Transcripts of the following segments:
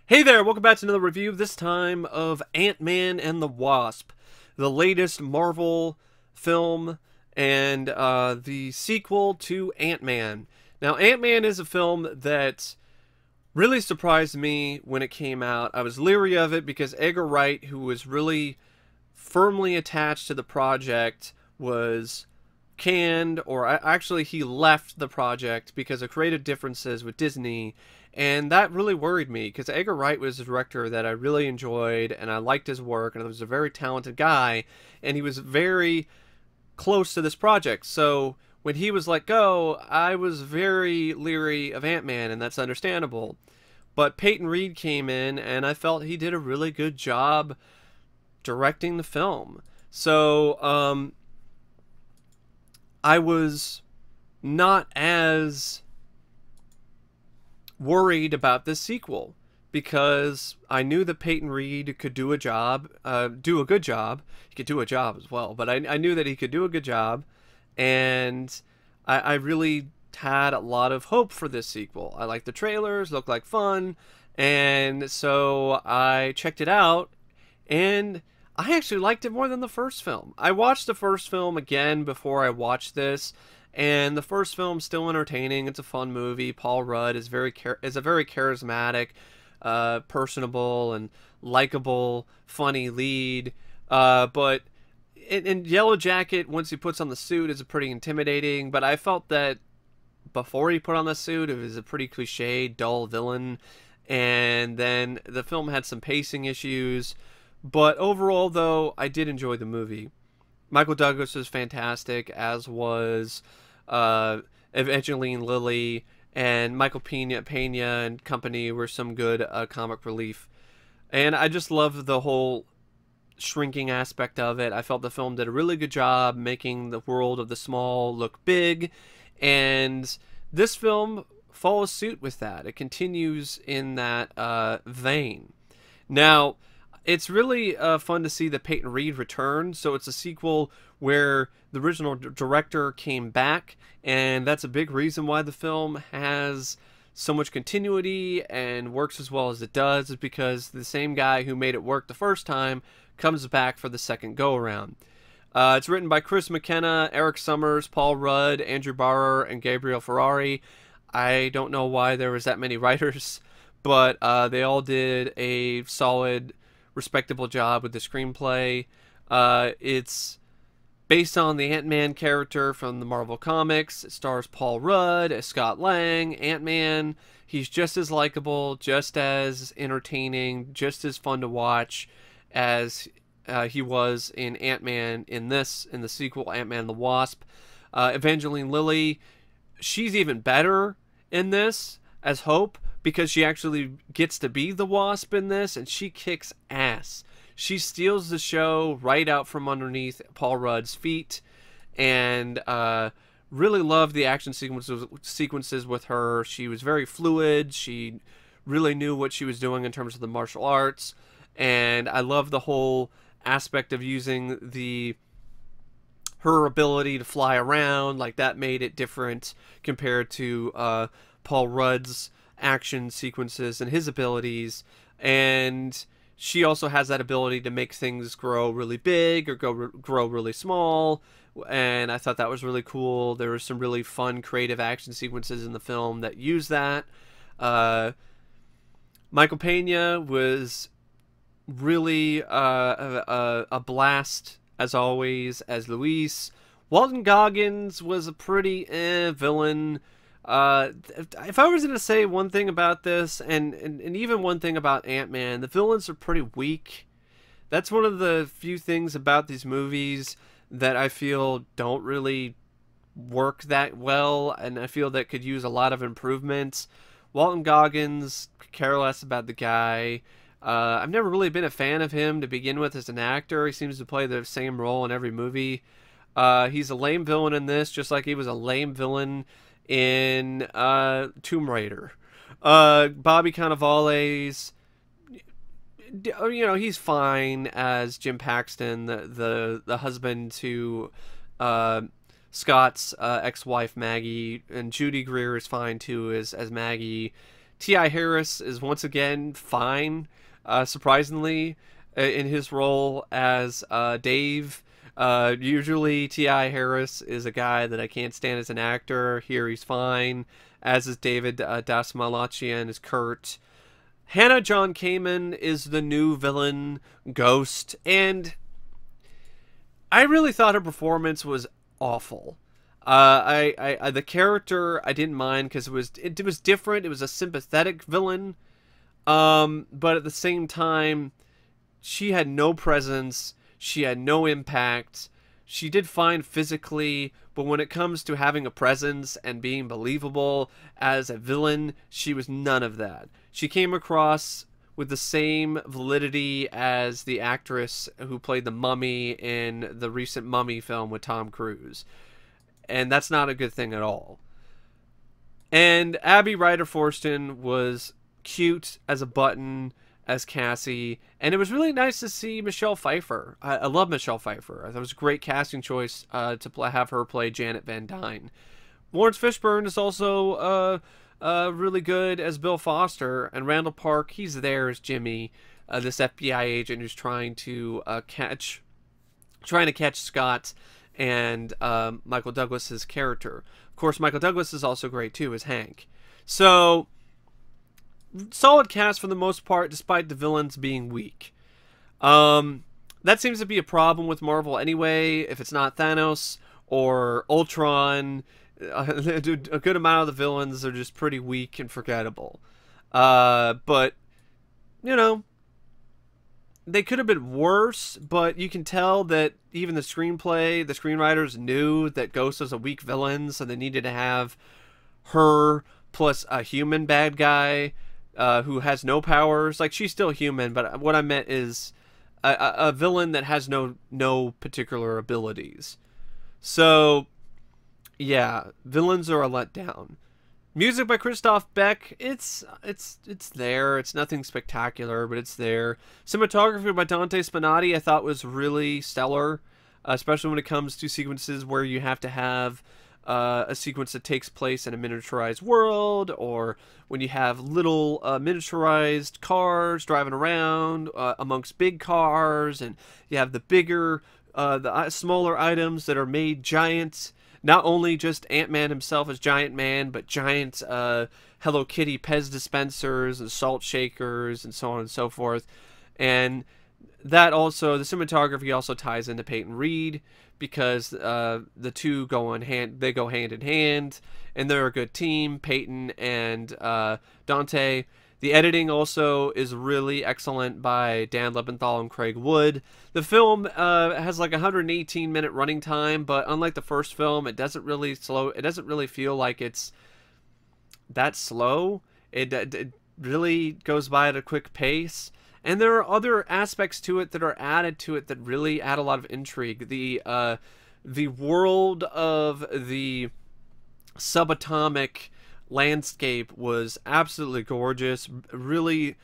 Hey there, welcome back to another review, this time of Ant-Man and the Wasp, the latest Marvel film and the sequel to Ant-Man. Now, Ant-Man is a film that really surprised me when it came out. I was leery of it because Edgar Wright, who was really firmly attached to the project, was canned, or actually he left the project because of creative differences with Disney. And that really worried me because Edgar Wright was a director that I really enjoyed and I liked his work, and he was a very talented guy, and he was very close to this project. So when he was let go, I was very leery of Ant-Man, and that's understandable. But Peyton Reed came in and I felt he did a really good job directing the film. So I was not as worried about this sequel because I knew that Peyton Reed could do a job, do a good job. He could do a job as well, but I knew that he could do a good job, and I really had a lot of hope for this sequel. I liked the trailers, looked like fun, and so I checked it out, and I actually liked it more than the first film. I watched the first film again before I watched this, and the first film's still entertaining. It's a fun movie. Paul Rudd is a very charismatic, personable, and likable, funny lead. But in Yellow Jacket, once he puts on the suit, is pretty intimidating. But I felt that before he put on the suit, it was a pretty cliche, dull villain. And then the film had some pacing issues. But overall, though, I did enjoy the movie. Michael Douglas was fantastic, as was Evangeline Lilly, and Michael Pena and company were some good comic relief. And I just loved the whole shrinking aspect of it. I felt the film did a really good job making the world of the small look big, and this film follows suit with that. It continues in that vein. Now, it's really fun to see that Peyton Reed return. So it's a sequel where the original director came back, and that's a big reason why the film has so much continuity and works as well as it does, is because the same guy who made it work the first time comes back for the second go-around. It's written by Chris McKenna, Eric Summers, Paul Rudd, Andrew Barrer, and Gabriel Ferrari. I don't know why there was that many writers, but they all did a solid, respectable job with the screenplay. It's based on the Ant-Man character from the Marvel Comics. It stars Paul Rudd as Scott Lang, Ant-Man. He's just as likable, just as entertaining, just as fun to watch as he was in Ant-Man in the sequel, Ant-Man and the Wasp. Evangeline Lilly, she's even better in this as Hope, because she actually gets to be the Wasp in this, and she kicks ass. She steals the show right out from underneath Paul Rudd's feet, and really loved the action sequences with her. She was very fluid. She really knew what she was doing in terms of the martial arts, and I love the whole aspect of using her ability to fly around. Like, that made it different compared to Paul Rudd's action sequences and his abilities. And she also has that ability to make things grow really big or grow really small, and I thought that was really cool. There were some really fun creative action sequences in the film that use that. Michael Pena was really a blast as always as Luis. Walton Goggins was a pretty villain. If I was going to say one thing about this, and even one thing about Ant-Man, the villains are pretty weak. That's one of the few things about these movies that I feel don't really work that well, and I feel that could use a lot of improvements. Walton Goggins, could care less about the guy. I've never really been a fan of him to begin with as an actor. He seems to play the same role in every movie. He's a lame villain in this, just like he was a lame villain in Tomb Raider. Bobby Cannavale's, he's fine as Jim Paxton, the husband to Scott's ex-wife Maggie, and Judy Greer is fine too as Maggie. T.I. Harris is once again fine, surprisingly, in his role as Dave. Usually T.I. Harris is a guy that I can't stand as an actor. Here he's fine, as is David Dastmalchian as Kurt. Hannah John-Kamen is the new villain, Ghost, and I really thought her performance was awful. The character I didn't mind because it was different. It was a sympathetic villain, but at the same time, she had no presence. She had no impact. She did fine physically, but when it comes to having a presence and being believable as a villain, she was none of that. She came across with the same validity as the actress who played the mummy in the recent Mummy film with Tom Cruise. And that's not a good thing at all. And Abby Ryder Forston was cute as a button as Cassie, and it was really nice to see Michelle Pfeiffer. I love Michelle Pfeiffer. I thought it was a great casting choice to have her play Janet Van Dyne. Laurence Fishburne is also really good as Bill Foster, and Randall Park, he's there as Jimmy, this FBI agent who's trying to catch Scott and Michael Douglas's character. Of course, Michael Douglas is also great too as Hank. So solid cast for the most part, despite the villains being weak. That seems to be a problem with Marvel anyway. If it's not Thanos or Ultron, a good amount of the villains are just pretty weak and forgettable. But, you know, they could have been worse, but you can tell that even the screenwriters knew that Ghost was a weak villain, so they needed to have her plus a human bad guy who has no powers. Like, she's still human, but what I meant is a villain that has no particular abilities. So, yeah, villains are a letdown. Music by Christoph Beck, it's there. It's nothing spectacular, but it's there. Cinematography by Dante Spinotti I thought was really stellar, especially when it comes to sequences where you have to have a sequence that takes place in a miniaturized world, or when you have little miniaturized cars driving around amongst big cars, and you have the bigger, the smaller items that are made giant. Not only just Ant-Man himself as Giant Man, but giant Hello Kitty Pez dispensers and salt shakers and so on and so forth. And that also, the cinematography also ties into Peyton Reed, because the two go hand in hand, and they're a good team, Peyton and Dante. The editing also is really excellent by Dan Lebenthal and Craig Wood. The film has like 118-minute running time, but unlike the first film, it doesn't really feel like it's that slow. It really goes by at a quick pace. And there are other aspects to it that are added to it that really add a lot of intrigue. The world of the subatomic landscape was absolutely gorgeous. Really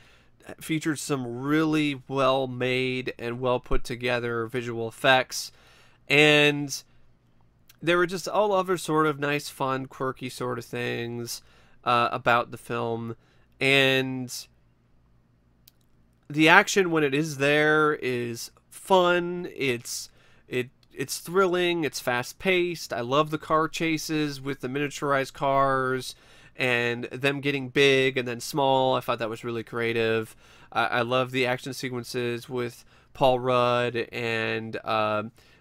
featured some really well made and well put together visual effects, and there were just all other sort of nice, fun, quirky sort of things about the film. And the action, when it is there, is fun. It's thrilling. It's fast paced. I love the car chases with the miniaturized cars and them getting big and then small. I thought that was really creative. I love the action sequences with Paul Rudd and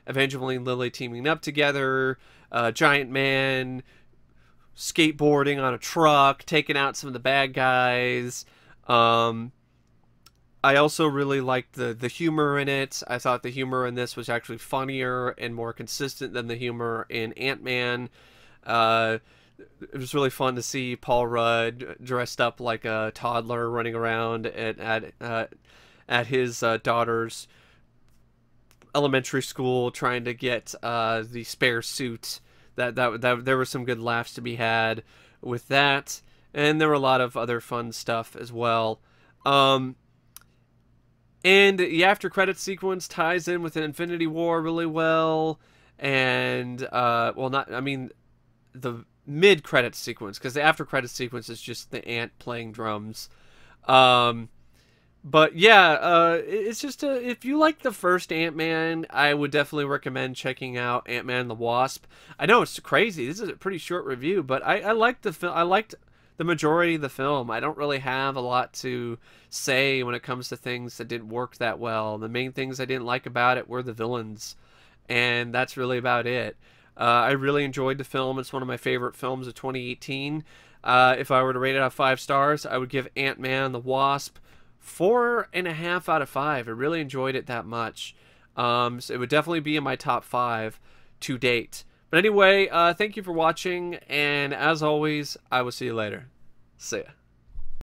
Evangeline Lilly teaming up together. Giant Man skateboarding on a truck, taking out some of the bad guys. I also really liked the humor in it. I thought the humor in this was actually funnier and more consistent than the humor in Ant-Man. It was really fun to see Paul Rudd dressed up like a toddler running around at his daughter's elementary school trying to get the spare suit. That there were some good laughs to be had with that, and there were a lot of other fun stuff as well. And the after credits sequence ties in with Infinity War really well, and the mid-credit sequence, because the after-credit sequence is just the ant playing drums. But yeah, it's just if you like the first Ant-Man, I would definitely recommend checking out Ant-Man and the Wasp. I know it's crazy. This is a pretty short review, but I liked the film. I liked the majority of the film. I don't really have a lot to say when it comes to things that didn't work that well. The main things I didn't like about it were the villains, and that's really about it. I really enjoyed the film. It's one of my favorite films of 2018. If I were to rate it out of 5 stars, I would give Ant-Man and the Wasp 4.5 out of 5. I really enjoyed it that much. So it would definitely be in my top 5 to date. But anyway, thank you for watching, and as always, I will see you later. See ya.